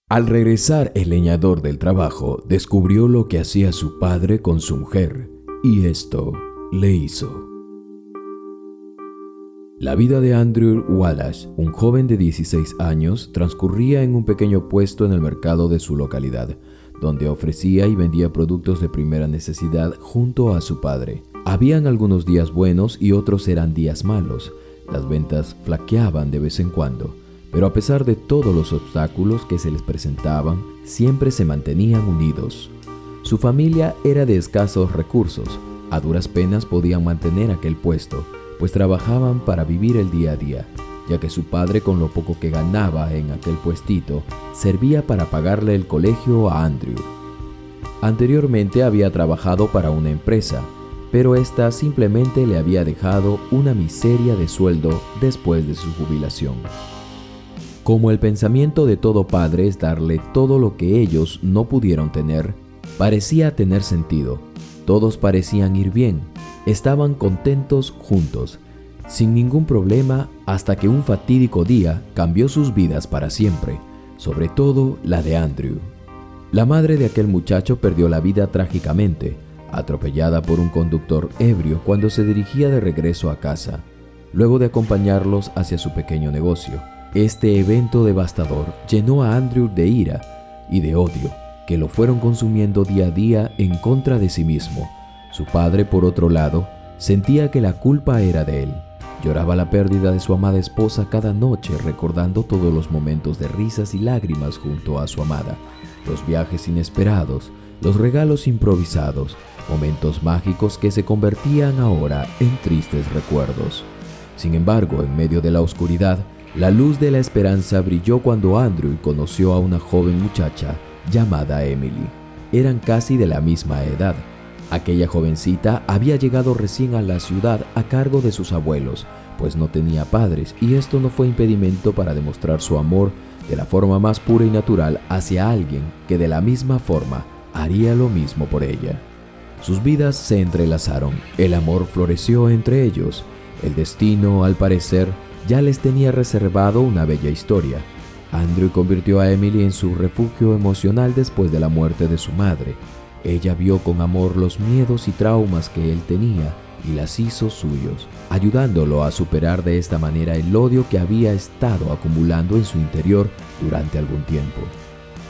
Al regresar el leñador del trabajo, descubrió lo que hacía su padre con su mujer, y esto le hizo. La vida de Andrew Wallace, un joven de 16 años, transcurría en un pequeño puesto en el mercado de su localidad, donde ofrecía y vendía productos de primera necesidad junto a su padre. Habían algunos días buenos y otros eran días malos. Las ventas flaqueaban de vez en cuando, pero a pesar de todos los obstáculos que se les presentaban, siempre se mantenían unidos. Su familia era de escasos recursos. A duras penas podían mantener aquel puesto, pues trabajaban para vivir el día a día, ya que su padre, con lo poco que ganaba en aquel puestito, servía para pagarle el colegio a Andrew. Anteriormente había trabajado para una empresa, pero esta simplemente le había dejado una miseria de sueldo después de su jubilación. Como el pensamiento de todo padre es darle todo lo que ellos no pudieron tener, parecía tener sentido. Todos parecían ir bien, estaban contentos juntos, sin ningún problema, hasta que un fatídico día cambió sus vidas para siempre, sobre todo la de Andrew. La madre de aquel muchacho perdió la vida trágicamente, atropellada por un conductor ebrio cuando se dirigía de regreso a casa, luego de acompañarlos hacia su pequeño negocio. Este evento devastador llenó a Andrew de ira y de odio, que lo fueron consumiendo día a día en contra de sí mismo. Su padre, por otro lado, sentía que la culpa era de él. Lloraba la pérdida de su amada esposa cada noche, recordando todos los momentos de risas y lágrimas junto a su amada, los viajes inesperados, los regalos improvisados, momentos mágicos que se convertían ahora en tristes recuerdos. Sin embargo, en medio de la oscuridad, la luz de la esperanza brilló cuando Andrew conoció a una joven muchacha llamada Emily. Eran casi de la misma edad. Aquella jovencita había llegado recién a la ciudad a cargo de sus abuelos, pues no tenía padres, y esto no fue impedimento para demostrar su amor de la forma más pura y natural hacia alguien que de la misma forma haría lo mismo por ella. Sus vidas se entrelazaron, el amor floreció entre ellos. El destino, al parecer, ya les tenía reservado una bella historia. Andrew convirtió a Emily en su refugio emocional después de la muerte de su madre. Ella vio con amor los miedos y traumas que él tenía y las hizo suyos, ayudándolo a superar de esta manera el odio que había estado acumulando en su interior durante algún tiempo.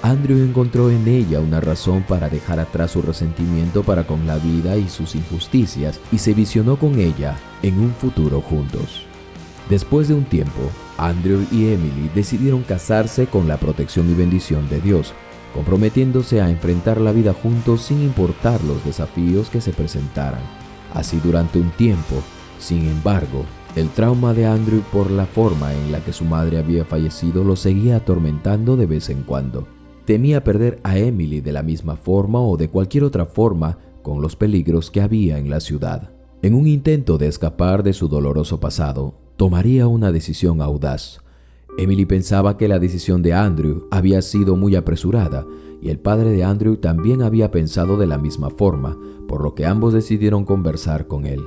Andrew encontró en ella una razón para dejar atrás su resentimiento para con la vida y sus injusticias, y se visionó con ella en un futuro juntos. Después de un tiempo, Andrew y Emily decidieron casarse con la protección y bendición de Dios, comprometiéndose a enfrentar la vida juntos sin importar los desafíos que se presentaran. Así durante un tiempo. Sin embargo, el trauma de Andrew por la forma en la que su madre había fallecido lo seguía atormentando de vez en cuando. Temía perder a Emily de la misma forma o de cualquier otra forma con los peligros que había en la ciudad. En un intento de escapar de su doloroso pasado, tomaría una decisión audaz. Emily pensaba que la decisión de Andrew había sido muy apresurada y el padre de Andrew también había pensado de la misma forma, por lo que ambos decidieron conversar con él.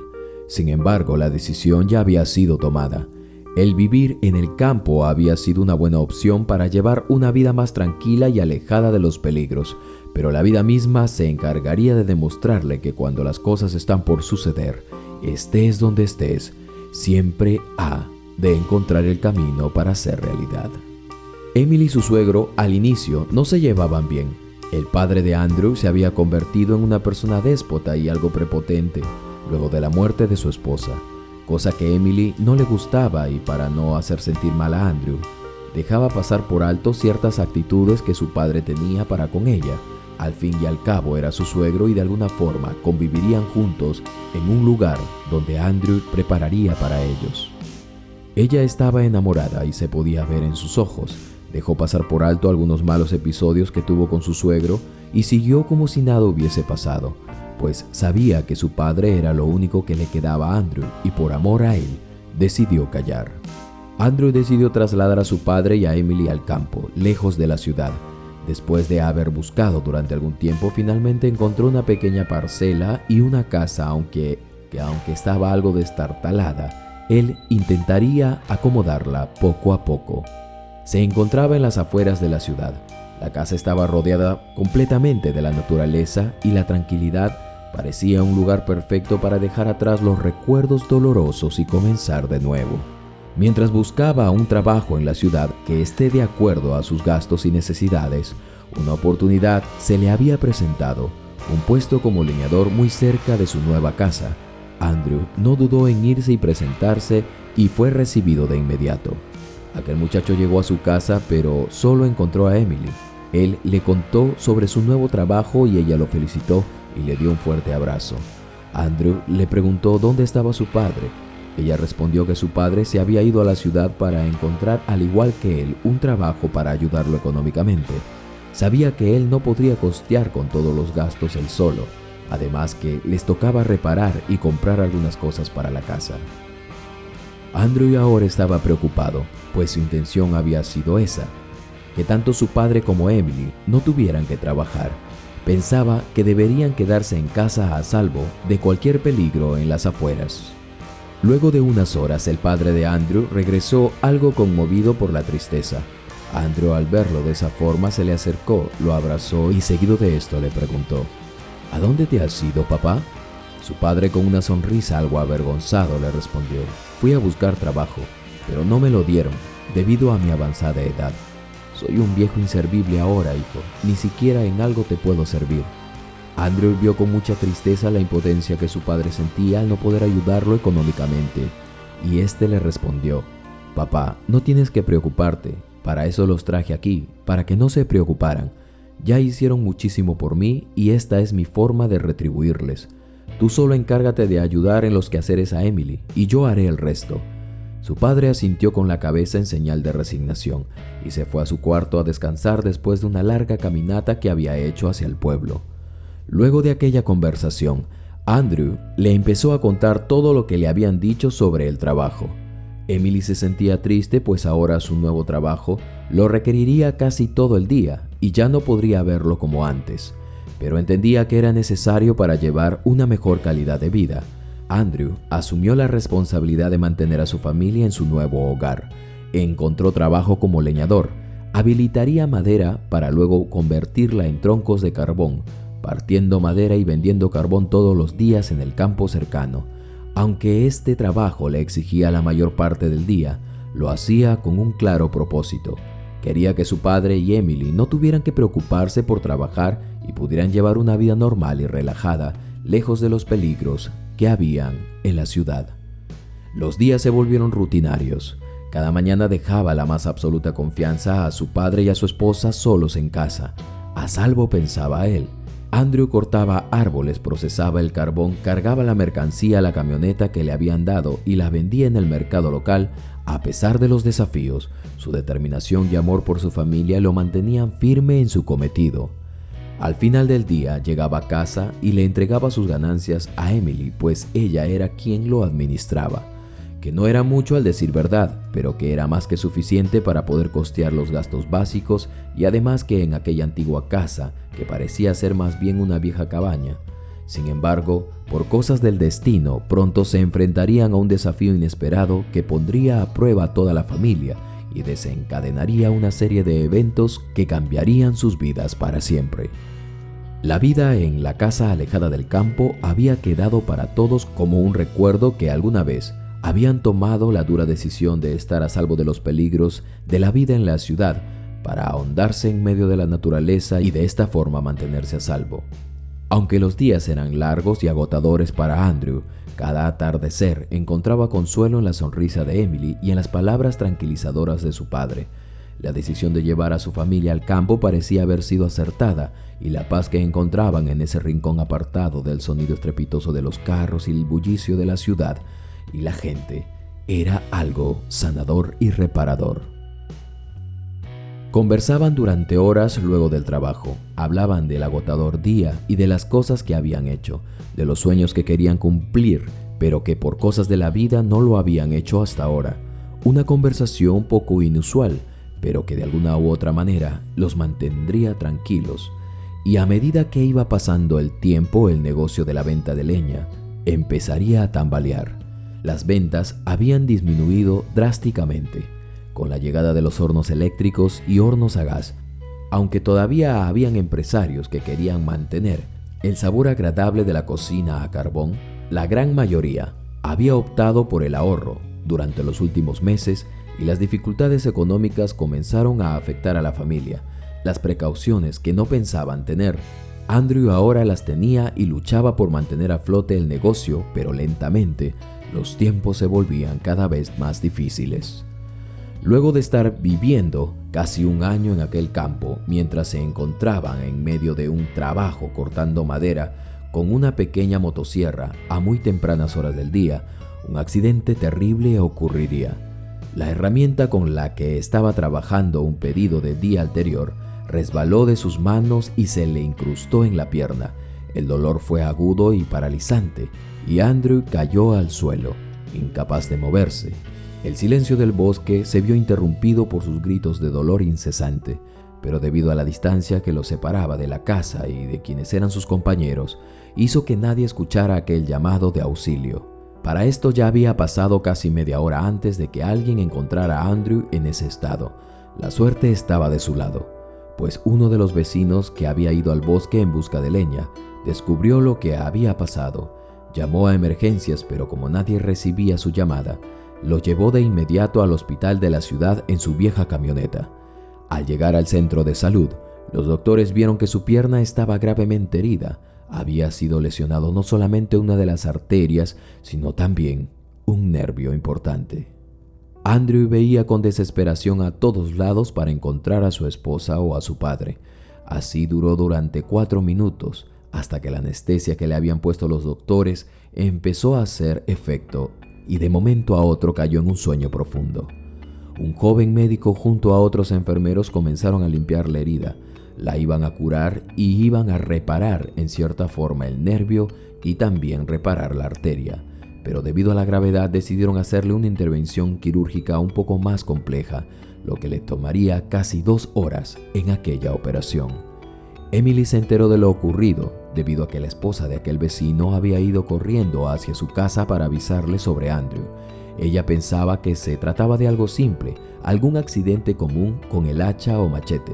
Sin embargo, la decisión ya había sido tomada. El vivir en el campo había sido una buena opción para llevar una vida más tranquila y alejada de los peligros, pero la vida misma se encargaría de demostrarle que cuando las cosas están por suceder, estés donde estés, siempre ha de encontrar el camino para hacer realidad. Emily y su suegro al inicio no se llevaban bien. El padre de Andrew se había convertido en una persona déspota y algo prepotente luego de la muerte de su esposa, cosa que Emily no le gustaba, y para no hacer sentir mal a Andrew, dejaba pasar por alto ciertas actitudes que su padre tenía para con ella. Al fin y al cabo era su suegro y de alguna forma convivirían juntos en un lugar donde Andrew prepararía para ellos. Ella estaba enamorada y se podía ver en sus ojos. Dejó pasar por alto algunos malos episodios que tuvo con su suegro y siguió como si nada hubiese pasado, pues sabía que su padre era lo único que le quedaba a Andrew y por amor a él decidió callar. Andrew decidió trasladar a su padre y a Emily al campo, lejos de la ciudad. Después de haber buscado durante algún tiempo, finalmente encontró una pequeña parcela y una casa, aunque estaba algo destartalada, él intentaría acomodarla poco a poco. Se encontraba en las afueras de la ciudad. La casa estaba rodeada completamente de la naturaleza y la tranquilidad parecía un lugar perfecto para dejar atrás los recuerdos dolorosos y comenzar de nuevo. Mientras buscaba un trabajo en la ciudad que esté de acuerdo a sus gastos y necesidades, una oportunidad se le había presentado, un puesto como leñador muy cerca de su nueva casa. Andrew no dudó en irse y presentarse y fue recibido de inmediato. Aquel muchacho llegó a su casa, pero solo encontró a Emily. Él le contó sobre su nuevo trabajo y ella lo felicitó y le dio un fuerte abrazo. Andrew le preguntó dónde estaba su padre. Ella respondió que su padre se había ido a la ciudad para encontrar, al igual que él, un trabajo para ayudarlo económicamente. Sabía que él no podría costear con todos los gastos él solo, además que les tocaba reparar y comprar algunas cosas para la casa. Andrew ahora estaba preocupado, pues su intención había sido esa, que tanto su padre como Emily no tuvieran que trabajar. Pensaba que deberían quedarse en casa a salvo de cualquier peligro en las afueras. Luego de unas horas, el padre de Andrew regresó algo conmovido por la tristeza. Andrew, al verlo de esa forma, se le acercó, lo abrazó y seguido de esto le preguntó: ¿A dónde te has ido, papá? Su padre, con una sonrisa algo avergonzado, le respondió: Fui a buscar trabajo, pero no me lo dieron debido a mi avanzada edad. Soy un viejo inservible ahora, hijo. Ni siquiera en algo te puedo servir. Andrew vio con mucha tristeza la impotencia que su padre sentía al no poder ayudarlo económicamente, y éste le respondió: Papá, no tienes que preocuparte. Para eso los traje aquí, para que no se preocuparan. Ya hicieron muchísimo por mí y esta es mi forma de retribuirles. Tú solo encárgate de ayudar en los quehaceres a Emily y yo haré el resto. Su padre asintió con la cabeza en señal de resignación y se fue a su cuarto a descansar después de una larga caminata que había hecho hacia el pueblo. Luego de aquella conversación, Andrew le empezó a contar todo lo que le habían dicho sobre el trabajo. Emily se sentía triste, pues ahora su nuevo trabajo lo requeriría casi todo el día y ya no podría verlo como antes, pero entendía que era necesario para llevar una mejor calidad de vida. Andrew asumió la responsabilidad de mantener a su familia en su nuevo hogar. Encontró trabajo como leñador, habilitaría madera para luego convertirla en troncos de carbón, partiendo madera y vendiendo carbón todos los días en el campo cercano. Aunque este trabajo le exigía la mayor parte del día, lo hacía con un claro propósito. Quería que su padre y Emily no tuvieran que preocuparse por trabajar y pudieran llevar una vida normal y relajada, lejos de los peligros que habían en la ciudad. Los días se volvieron rutinarios. Cada mañana dejaba la más absoluta confianza a su padre y a su esposa solos en casa. A salvo, pensaba él. Andrew cortaba árboles, procesaba el carbón, cargaba la mercancía a la camioneta que le habían dado y la vendía en el mercado local. A pesar de los desafíos, su determinación y amor por su familia lo mantenían firme en su cometido. Al final del día llegaba a casa y le entregaba sus ganancias a Emily, pues ella era quien lo administraba, que no era mucho al decir verdad, pero que era más que suficiente para poder costear los gastos básicos y además que en aquella antigua casa, que parecía ser más bien una vieja cabaña. Sin embargo, por cosas del destino, pronto se enfrentarían a un desafío inesperado que pondría a prueba a toda la familia y desencadenaría una serie de eventos que cambiarían sus vidas para siempre. La vida en la casa alejada del campo había quedado para todos como un recuerdo que alguna vez habían tomado la dura decisión de estar a salvo de los peligros de la vida en la ciudad para ahondarse en medio de la naturaleza y de esta forma mantenerse a salvo. Aunque los días eran largos y agotadores para Andrew, cada atardecer encontraba consuelo en la sonrisa de Emily y en las palabras tranquilizadoras de su padre. La decisión de llevar a su familia al campo parecía haber sido acertada y la paz que encontraban en ese rincón apartado del sonido estrepitoso de los carros y el bullicio de la ciudad y la gente era algo sanador y reparador. Conversaban durante horas luego del trabajo, hablaban del agotador día y de las cosas que habían hecho, de los sueños que querían cumplir, pero que por cosas de la vida no lo habían hecho hasta ahora. Una conversación poco inusual, pero que de alguna u otra manera los mantendría tranquilos. Y a medida que iba pasando el tiempo, el negocio de la venta de leña empezaría a tambalear. Las ventas habían disminuido drásticamente. Con la llegada de los hornos eléctricos y hornos a gas, Aunque todavía habían empresarios que querían mantener el sabor agradable de la cocina a carbón, la gran mayoría había optado por el ahorro durante los últimos meses y las dificultades económicas comenzaron a afectar a la familia. Las precauciones que no pensaban tener, Andrew ahora las tenía y luchaba por mantener a flote el negocio, pero lentamente los tiempos se volvían cada vez más difíciles. Luego de estar viviendo casi un año en aquel campo, mientras se encontraban en medio de un trabajo cortando madera con una pequeña motosierra a muy tempranas horas del día, un accidente terrible ocurriría. La herramienta con la que estaba trabajando un pedido del día anterior resbaló de sus manos y se le incrustó en la pierna. El dolor fue agudo y paralizante, y Andrew cayó al suelo, incapaz de moverse. El silencio del bosque se vio interrumpido por sus gritos de dolor incesante, pero debido a la distancia que los separaba de la casa y de quienes eran sus compañeros, hizo que nadie escuchara aquel llamado de auxilio. Para esto ya había pasado casi media hora antes de que alguien encontrara a Andrew en ese estado. La suerte estaba de su lado, pues uno de los vecinos que había ido al bosque en busca de leña descubrió lo que había pasado. Llamó a emergencias, pero como nadie recibía su llamada, lo llevó de inmediato al hospital de la ciudad en su vieja camioneta. Al llegar al centro de salud, los doctores vieron que su pierna estaba gravemente herida. Había sido lesionado no solamente una de las arterias, sino también un nervio importante. Andrew veía con desesperación a todos lados para encontrar a su esposa o a su padre. Así duró durante 4 minutos, hasta que la anestesia que le habían puesto los doctores empezó a hacer efecto y de momento a otro cayó en un sueño profundo. Un joven médico junto a otros enfermeros comenzaron a limpiar la herida. La iban a curar y iban a reparar en cierta forma el nervio y también reparar la arteria. Pero debido a la gravedad decidieron hacerle una intervención quirúrgica un poco más compleja, lo que le tomaría casi 2 horas en aquella operación. Emily se enteró de lo ocurrido debido a que la esposa de aquel vecino había ido corriendo hacia su casa para avisarle sobre Andrew. Ella pensaba que se trataba de algo simple, algún accidente común con el hacha o machete.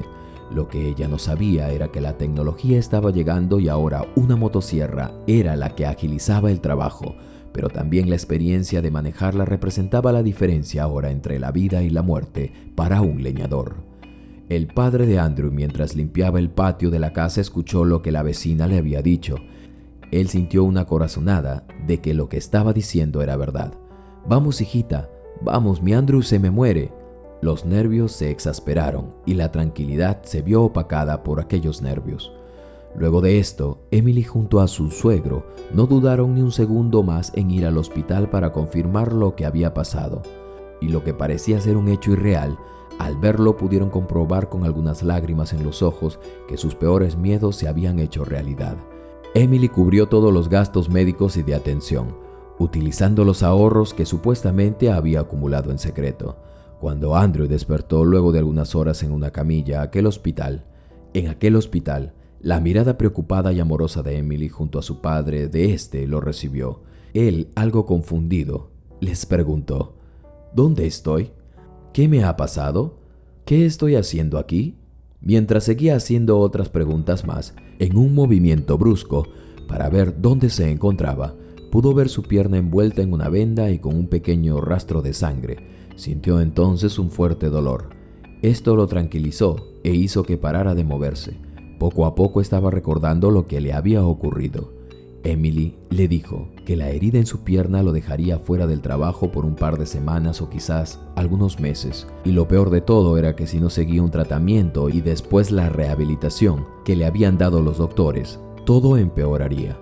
Lo que ella no sabía era que la tecnología estaba llegando y ahora una motosierra era la que agilizaba el trabajo, pero también la experiencia de manejarla representaba la diferencia ahora entre la vida y la muerte para un leñador. El padre de Andrew, mientras limpiaba el patio de la casa, escuchó lo que la vecina le había dicho. Él sintió una corazonada de que lo que estaba diciendo era verdad. «Vamos, hijita, vamos, mi Andrew se me muere». Los nervios se exasperaron y la tranquilidad se vio opacada por aquellos nervios. Luego de esto, Emily junto a su suegro no dudaron ni un segundo más en ir al hospital para confirmar lo que había pasado. Y lo que parecía ser un hecho irreal, al verlo pudieron comprobar con algunas lágrimas en los ojos que sus peores miedos se habían hecho realidad. Emily cubrió todos los gastos médicos y de atención, utilizando los ahorros que supuestamente había acumulado en secreto. Cuando Andrew despertó luego de algunas horas en una camilla en aquel hospital, la mirada preocupada y amorosa de Emily junto a su padre lo recibió. Él, algo confundido, les preguntó: «¿Dónde estoy? ¿Qué me ha pasado? ¿Qué estoy haciendo aquí?». Mientras seguía haciendo otras preguntas más, en un movimiento brusco para ver dónde se encontraba, pudo ver su pierna envuelta en una venda y con un pequeño rastro de sangre. Sintió entonces un fuerte dolor. Esto lo tranquilizó e hizo que parara de moverse. Poco a poco estaba recordando lo que le había ocurrido. Emily le dijo que la herida en su pierna lo dejaría fuera del trabajo por un par de semanas o quizás algunos meses. Y lo peor de todo era que si no seguía un tratamiento y después la rehabilitación que le habían dado los doctores, todo empeoraría.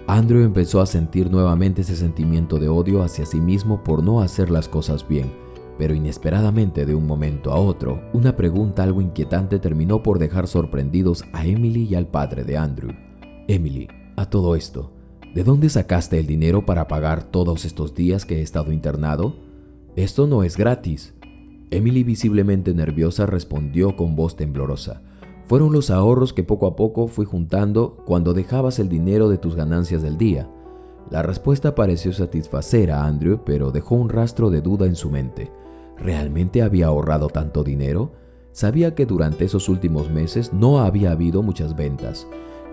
Andrew empezó a sentir nuevamente ese sentimiento de odio hacia sí mismo por no hacer las cosas bien. Pero inesperadamente, de un momento a otro, una pregunta algo inquietante terminó por dejar sorprendidos a Emily y al padre de Andrew. «Emily, a todo esto, ¿de dónde sacaste el dinero para pagar todos estos días que he estado internado? Esto no es gratis». Emily, visiblemente nerviosa, respondió con voz temblorosa: «Fueron los ahorros que poco a poco fui juntando cuando dejabas el dinero de tus ganancias del día». La respuesta pareció satisfacer a Andrew, pero dejó un rastro de duda en su mente. ¿Realmente había ahorrado tanto dinero? Sabía que durante esos últimos meses no había habido muchas ventas.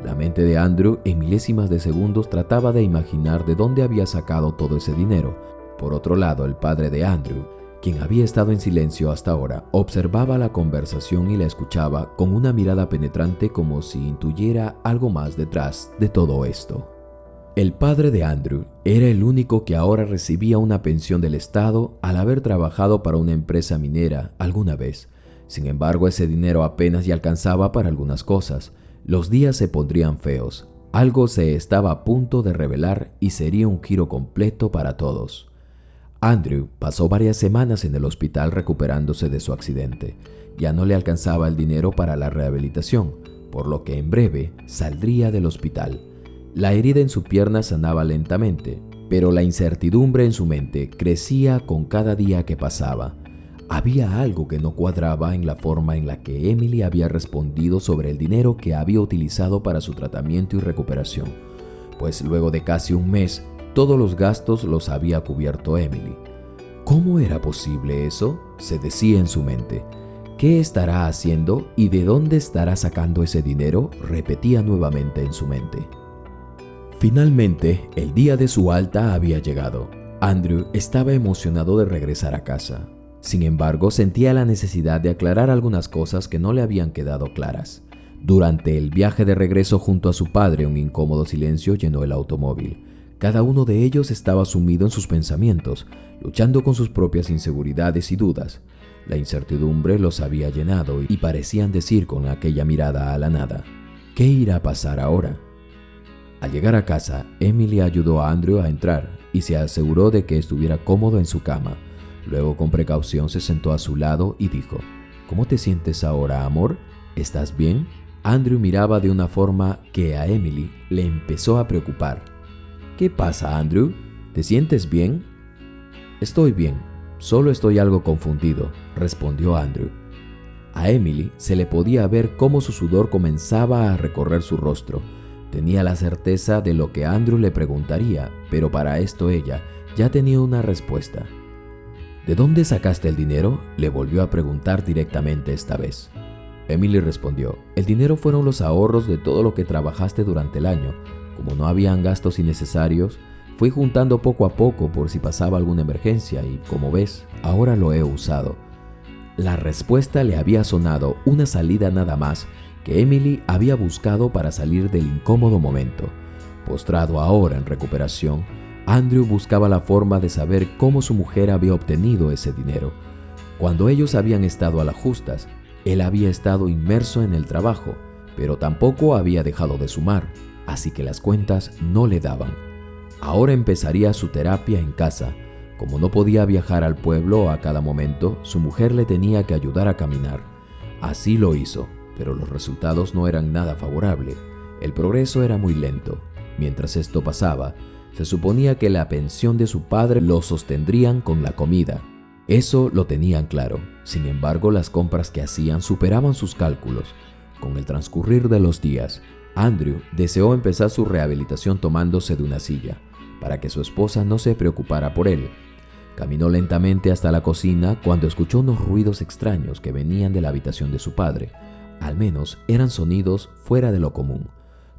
La mente de Andrew en milésimas de segundos trataba de imaginar de dónde había sacado todo ese dinero. Por otro lado, el padre de Andrew, quien había estado en silencio hasta ahora, observaba la conversación y la escuchaba con una mirada penetrante como si intuyera algo más detrás de todo esto. El padre de Andrew era el único que ahora recibía una pensión del Estado al haber trabajado para una empresa minera alguna vez. Sin embargo, ese dinero apenas ya alcanzaba para algunas cosas. Los días se pondrían feos. Algo se estaba a punto de revelar y sería un giro completo para todos. Andrew pasó varias semanas en el hospital recuperándose de su accidente. Ya no le alcanzaba el dinero para la rehabilitación, por lo que en breve saldría del hospital. La herida en su pierna sanaba lentamente, pero la incertidumbre en su mente crecía con cada día que pasaba. Había algo que no cuadraba en la forma en la que Emily había respondido sobre el dinero que había utilizado para su tratamiento y recuperación, pues luego de casi un mes, todos los gastos los había cubierto Emily. ¿Cómo era posible eso?, se decía en su mente. ¿Qué estará haciendo y de dónde estará sacando ese dinero?, repetía nuevamente en su mente. Finalmente, el día de su alta había llegado. Andrew estaba emocionado de regresar a casa. Sin embargo, sentía la necesidad de aclarar algunas cosas que no le habían quedado claras. Durante el viaje de regreso junto a su padre, un incómodo silencio llenó el automóvil. Cada uno de ellos estaba sumido en sus pensamientos, luchando con sus propias inseguridades y dudas. La incertidumbre los había llenado y parecían decir con aquella mirada a la nada: ¿qué irá a pasar ahora? Al llegar a casa, Emily ayudó a Andrew a entrar y se aseguró de que estuviera cómodo en su cama. Luego, con precaución, se sentó a su lado y dijo: ¿Cómo te sientes ahora, amor? ¿Estás bien? Andrew miraba de una forma que a Emily le empezó a preocupar. ¿Qué pasa, Andrew? ¿Te sientes bien? Estoy bien, solo estoy algo confundido, respondió Andrew. A Emily se le podía ver cómo su sudor comenzaba a recorrer su rostro. Tenía la certeza de lo que Andrew le preguntaría, pero para esto ella ya tenía una respuesta. ¿De dónde sacaste el dinero?, le volvió a preguntar directamente esta vez. Emily respondió: el dinero fueron los ahorros de todo lo que trabajaste durante el año. Como no habían gastos innecesarios, fui juntando poco a poco por si pasaba alguna emergencia y, como ves, ahora lo he usado. La respuesta le había sonado una salida nada más que Emily había buscado para salir del incómodo momento. Postrado ahora en recuperación, Andrew buscaba la forma de saber cómo su mujer había obtenido ese dinero. Cuando ellos habían estado a las justas, él había estado inmerso en el trabajo, pero tampoco había dejado de sumar, así que las cuentas no le daban. Ahora empezaría su terapia en casa. Como no podía viajar al pueblo a cada momento, su mujer le tenía que ayudar a caminar. Así lo hizo, pero los resultados no eran nada favorables. El progreso era muy lento. Mientras esto pasaba, se suponía que la pensión de su padre lo sostendrían con la comida. Eso lo tenían claro. Sin embargo, las compras que hacían superaban sus cálculos. Con el transcurrir de los días, Andrew deseó empezar su rehabilitación tomándose de una silla, para que su esposa no se preocupara por él. Caminó lentamente hasta la cocina cuando escuchó unos ruidos extraños que venían de la habitación de su padre. Al menos eran sonidos fuera de lo común.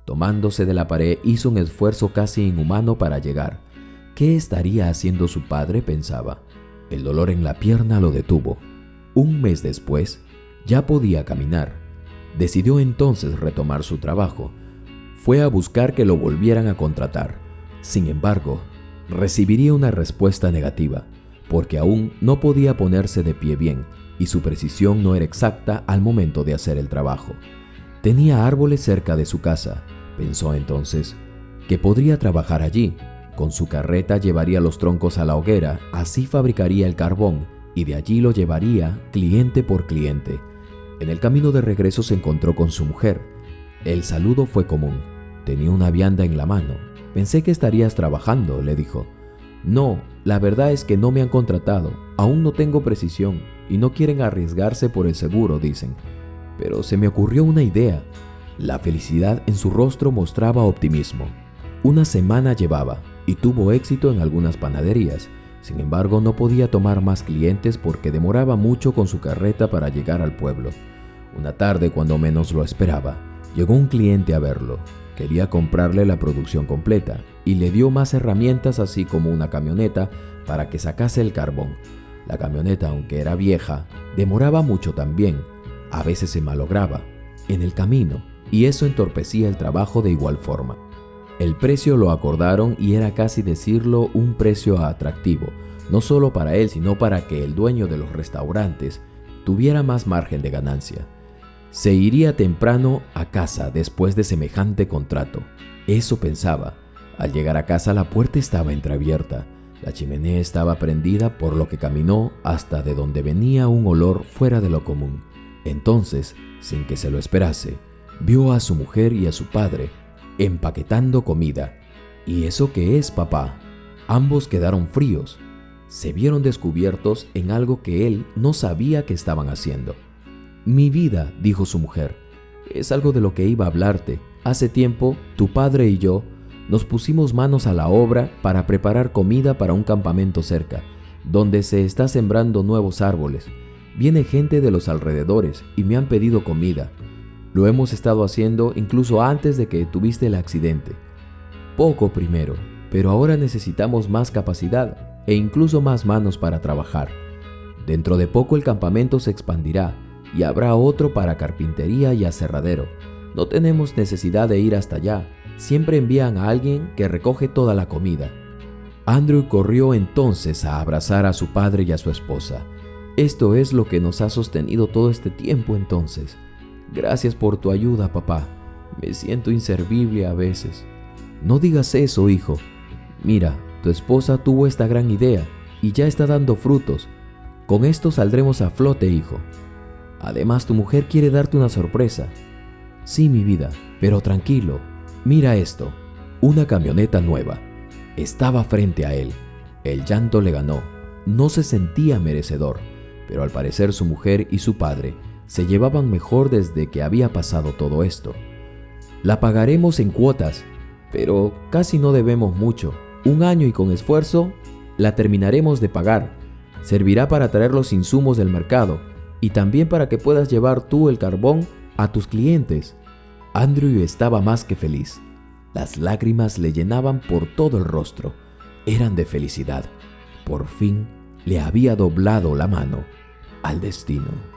Tomándose de la pared, hizo un esfuerzo casi inhumano para llegar. ¿Qué estaría haciendo su padre?, pensaba. El dolor en la pierna lo detuvo. Un mes después, ya podía caminar. Decidió entonces retomar su trabajo. Fue a buscar que lo volvieran a contratar. Sin embargo, recibiría una respuesta negativa, porque aún no podía ponerse de pie bien y su precisión no era exacta al momento de hacer el trabajo. Tenía árboles cerca de su casa. Pensó entonces que podría trabajar allí. Con su carreta llevaría los troncos a la hoguera, así fabricaría el carbón y de allí lo llevaría cliente por cliente. En el camino de regreso se encontró con su mujer. El saludo fue común. Tenía una vianda en la mano. «Pensé que estarías trabajando», le dijo. «No, la verdad es que no me han contratado. Aún no tengo precisión y no quieren arriesgarse por el seguro», dicen. «Pero se me ocurrió una idea». La felicidad en su rostro mostraba optimismo. Una semana llevaba y tuvo éxito en algunas panaderías. Sin embargo, no podía tomar más clientes porque demoraba mucho con su carreta para llegar al pueblo. Una tarde, cuando menos lo esperaba, llegó un cliente a verlo. Quería comprarle la producción completa y le dio más herramientas, así como una camioneta para que sacase el carbón. La camioneta, aunque era vieja, demoraba mucho también. A veces se malograba en el camino y eso entorpecía el trabajo de igual forma. El precio lo acordaron y era casi decirlo un precio atractivo, no solo para él, sino para que el dueño de los restaurantes tuviera más margen de ganancia. Se iría temprano a casa después de semejante contrato. Eso pensaba. Al llegar a casa, la puerta estaba entreabierta. La chimenea estaba prendida, por lo que caminó hasta de donde venía un olor fuera de lo común. Entonces, sin que se lo esperase, vio a su mujer y a su padre empaquetando comida. ¿Y eso qué es, papá? Ambos quedaron fríos. Se vieron descubiertos en algo que él no sabía que estaban haciendo. Mi vida, dijo su mujer, es algo de lo que iba a hablarte. Hace tiempo, tu padre y yo nos pusimos manos a la obra para preparar comida para un campamento cerca, donde se está sembrando nuevos árboles. Viene gente de los alrededores y me han pedido comida. Lo hemos estado haciendo incluso antes de que tuviste el accidente. Poco primero, pero ahora necesitamos más capacidad e incluso más manos para trabajar. Dentro de poco el campamento se expandirá y habrá otro para carpintería y aserradero. No tenemos necesidad de ir hasta allá. Siempre envían a alguien que recoge toda la comida. Andrew corrió entonces a abrazar a su padre y a su esposa. Esto es lo que nos ha sostenido todo este tiempo entonces. Gracias por tu ayuda, papá. Me siento inservible a veces. No digas eso, hijo. Mira, tu esposa tuvo esta gran idea y ya está dando frutos. Con esto saldremos a flote, hijo. Además, tu mujer quiere darte una sorpresa. Sí, mi vida, pero tranquilo. Mira esto. Una camioneta nueva. Estaba frente a él. El llanto le ganó. No se sentía merecedor, pero al parecer su mujer y su padre se llevaban mejor desde que había pasado todo esto. La pagaremos en cuotas, pero casi no debemos mucho. 1 año y con esfuerzo la terminaremos de pagar. Servirá para traer los insumos del mercado y también para que puedas llevar tú el carbón a tus clientes. Andrew estaba más que feliz. Las lágrimas le llenaban por todo el rostro. Eran de felicidad. Por fin le había doblado la mano al destino.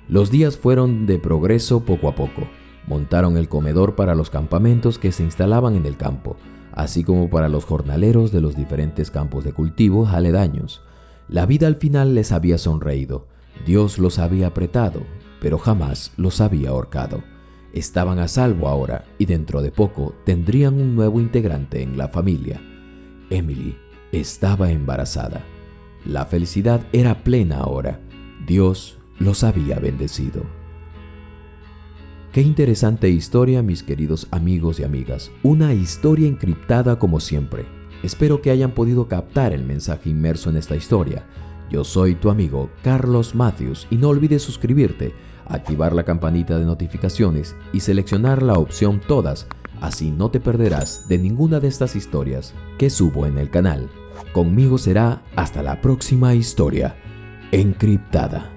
Los días fueron de progreso poco a poco. Montaron el comedor para los campamentos que se instalaban en el campo, así como para los jornaleros de los diferentes campos de cultivo aledaños. La vida al final les había sonreído. Dios los había apretado, pero jamás los había ahorcado. Estaban a salvo ahora y dentro de poco tendrían un nuevo integrante en la familia. Emily estaba embarazada. La felicidad era plena ahora. Dios los había bendecido. Qué interesante historia, mis queridos amigos y amigas. Una historia encriptada como siempre. Espero que hayan podido captar el mensaje inmerso en esta historia. Yo soy tu amigo Carlos Matthews y no olvides suscribirte, activar la campanita de notificaciones y seleccionar la opción todas, así no te perderás de ninguna de estas historias que subo en el canal. Conmigo será hasta la próxima historia encriptada.